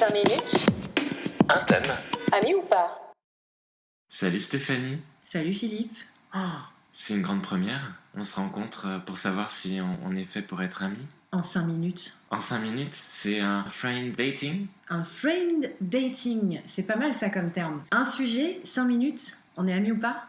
5 minutes. Un thème. Ami ou pas? Salut Stéphanie. Salut Philippe. C'est une grande première. On se rencontre pour savoir si on est fait pour être amis. En 5 minutes. En 5 minutes, c'est un friend dating. Un friend dating, c'est pas mal ça comme terme. Un sujet, 5 minutes, on est amis ou pas?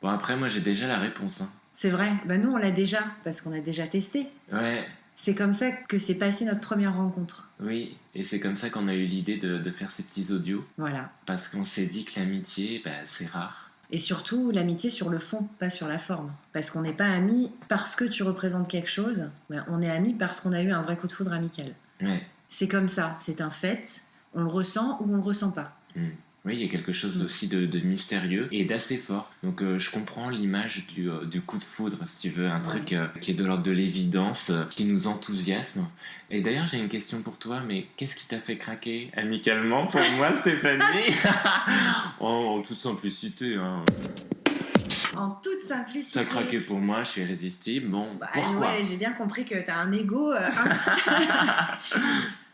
Bon, après, moi j'ai déjà la réponse. C'est vrai, bah nous on l'a déjà, parce qu'on a déjà testé. Ouais, C'est comme ça que s'est passée notre première rencontre. oui. Et c'est comme ça qu'on a eu l'idée de faire ces petits audios. Voilà. Parce qu'on s'est dit que l'amitié, c'est rare. Et surtout, l'amitié sur le fond, pas sur la forme. Parce qu'on n'est pas amis parce que tu représentes quelque chose, mais on est amis parce qu'on a eu un vrai coup de foudre amical. Ouais. C'est comme ça, c'est un fait, on le ressent ou on le ressent pas. Oui, il y a quelque chose aussi de mystérieux et d'assez fort. Donc je comprends l'image du coup de foudre, si tu veux, un truc qui est de l'ordre de l'évidence, qui nous enthousiasme. Et d'ailleurs, j'ai une question pour toi, mais qu'est-ce qui t'a fait craquer amicalement pour moi, Stéphanie? En toute simplicité, hein. En toute simplicité. T'as craqué pour moi, je suis irrésistible. Bon, Bah, pourquoi? ouais, j'ai bien compris que t'as un ego.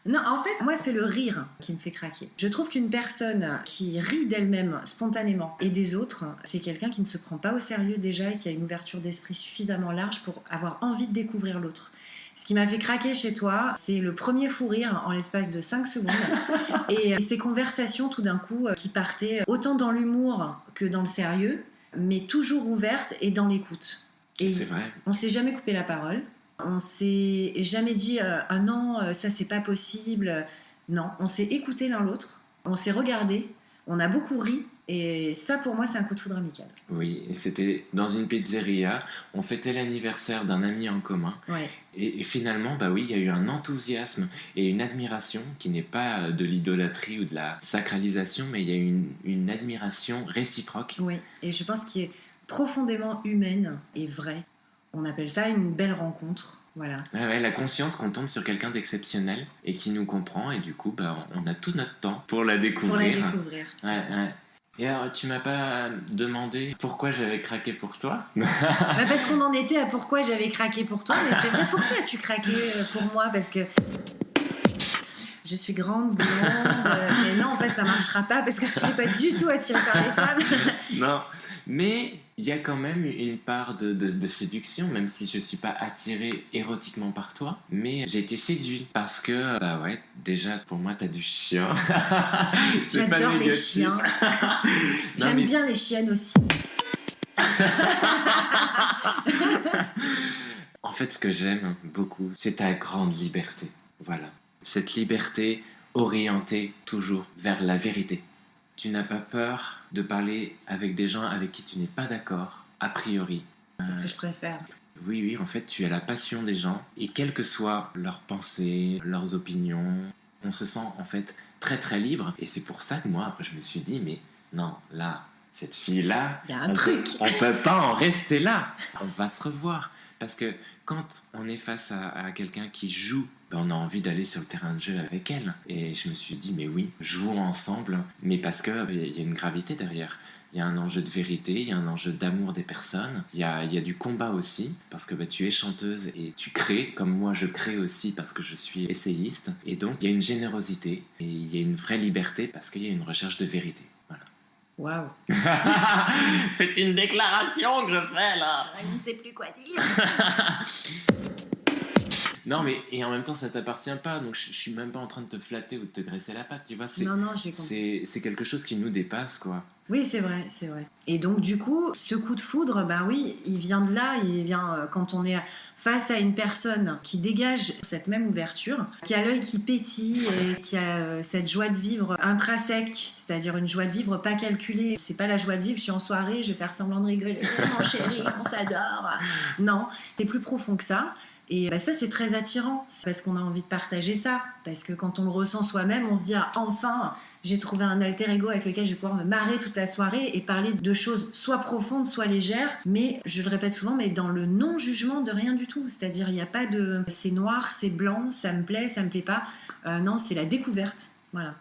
Non, en fait, moi, c'est le rire qui me fait craquer. Je trouve qu'une personne qui rit d'elle-même spontanément et des autres, c'est quelqu'un qui ne se prend pas au sérieux déjà et qui a une ouverture d'esprit suffisamment large pour avoir envie de découvrir l'autre. Ce qui m'a fait craquer chez toi, c'est le premier fou rire en l'espace de 5 secondes et ces conversations tout d'un coup qui partaient autant dans l'humour que dans le sérieux, mais toujours ouvertes et dans l'écoute. Et C'est vrai. on s'est jamais coupé la parole. On s'est jamais dit ah non, ça c'est pas possible. Non, on s'est écouté l'un l'autre, on s'est regardé, on a beaucoup ri et ça pour moi c'est un coup de foudre amical. Oui, et c'était dans une pizzeria, on fêtait l'anniversaire d'un ami en commun. Ouais. Et finalement, bah oui, il y a eu un enthousiasme et une admiration qui n'est pas de l'idolâtrie ou de la sacralisation, mais il y a eu une admiration réciproque. Oui, et je pense qu'il est profondément humaine et vraie. On appelle ça une belle rencontre. Voilà. Ouais, la conscience qu'on tombe sur quelqu'un d'exceptionnel et qui nous comprend, et du coup, bah, on a tout notre temps pour la découvrir. Pour la découvrir. c'est Ouais, ça. ouais. Et alors, tu m'as pas demandé pourquoi j'avais craqué pour toi? Bah, parce qu'on en était à pourquoi j'avais craqué pour toi, mais c'est vrai, pourquoi as-tu craqué pour moi? Parce que je suis grande, blonde, mais non, en fait, ça marchera pas parce que je suis pas du tout attirée par les femmes. Non, mais il y a quand même une part de séduction, même si je suis pas attiré érotiquement par toi, mais j'ai été séduit parce que, bah ouais, déjà pour moi t'as du chien. C'est pas J'adore les négatif. chiens. Non, J'aime mais bien les chiennes aussi. en fait, ce que j'aime beaucoup, c'est ta grande liberté. Voilà. Cette liberté orientée toujours vers la vérité. Tu n'as pas peur de parler avec des gens avec qui tu n'es pas d'accord, a priori. C'est ce que je préfère. Oui, oui, en fait, tu as la passion des gens et quelles que soient leurs pensées, leurs opinions, on se sent en fait très très libre. Et c'est pour ça que moi, après, je me suis dit, mais non, là, cette fille-là, Il y a un truc. on peut pas en rester là. On va se revoir. Parce que quand on est face à quelqu'un qui joue, ben on a envie d'aller sur le terrain de jeu avec elle. Et je me suis dit, mais oui, jouons ensemble, mais parce qu'il y a une gravité derrière. Il y a un enjeu de vérité, il y a un enjeu d'amour des personnes, il y a du combat aussi, parce que tu es chanteuse et tu crées, comme moi je crée aussi parce que je suis essayiste. Et donc il y a une générosité et il y a une vraie liberté parce qu'il y a une recherche de vérité. Voilà. Waouh. C'est une déclaration que je fais là. Je ne sais plus quoi dire. Non mais et en même temps ça t'appartient pas, donc je suis même pas en train de te flatter ou de te graisser la patte, tu vois. Non, non, j'ai compris. C'est quelque chose qui nous dépasse, quoi. Oui, c'est vrai, c'est vrai. Et donc, du coup, ce coup de foudre, ben oui, il vient de là. Il vient quand on est face à une personne qui dégage cette même ouverture, qui a l'œil qui pétille et qui a cette joie de vivre intrinsèque, c'est-à-dire une joie de vivre pas calculée. C'est pas la joie de vivre, je suis en soirée, je vais faire semblant de rigoler, mon chéri, on s'adore. Non, c'est plus profond que ça. Et bah ça, c'est très attirant, parce qu'on a envie de partager ça. Parce que quand on le ressent soi-même, on se dit ah, enfin, j'ai trouvé un alter ego avec lequel je vais pouvoir me marrer toute la soirée et parler de choses soit profondes, soit légères. Mais, je le répète souvent, mais dans le non-jugement de rien du tout. C'est-à-dire, il n'y a pas de c'est noir, c'est blanc, ça me plaît pas. Non, c'est la découverte. Voilà.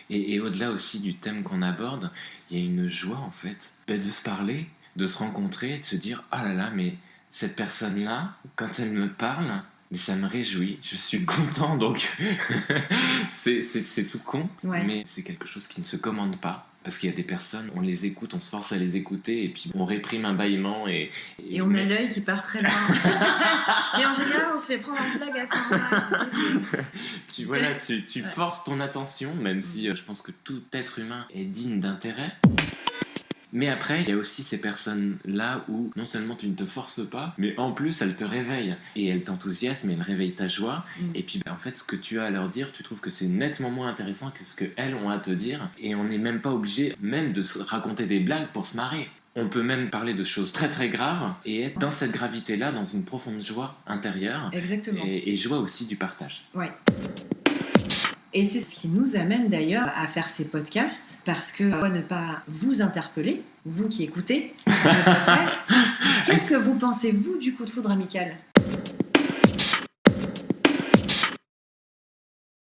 Et au-delà aussi du thème qu'on aborde, il y a une joie en fait de se parler, de se rencontrer et de se dire oh là là, mais cette personne-là, quand elle me parle, mais ça me réjouit, je suis content, donc c'est tout con, Ouais. mais c'est quelque chose qui ne se commande pas. Parce qu'il y a des personnes, on les écoute, on se force à les écouter, et puis on réprime un bâillement. Et on a l'œil qui part très loin. Mais en général, on se fait prendre en blague à ce moment-là. Tu forces ton attention, même si je pense que tout être humain est digne d'intérêt. Mais après, il y a aussi ces personnes-là où non seulement tu ne te forces pas, mais en plus, elles te réveillent. Et elles t'enthousiasment, elles réveillent ta joie. Et puis, en fait, ce que tu as à leur dire, tu trouves que c'est nettement moins intéressant que ce qu'elles ont à te dire. Et on n'est même pas obligé même de se raconter des blagues pour se marrer. On peut même parler de choses très très graves et être dans cette gravité-là, dans une profonde joie intérieure. Exactement. Et joie aussi du partage. Ouais. Et c'est ce qui nous amène d'ailleurs à faire ces podcasts, parce que pourquoi ne pas vous interpeller, vous qui écoutez le podcast, qu'est-ce que vous pensez, vous, du coup de foudre amical ?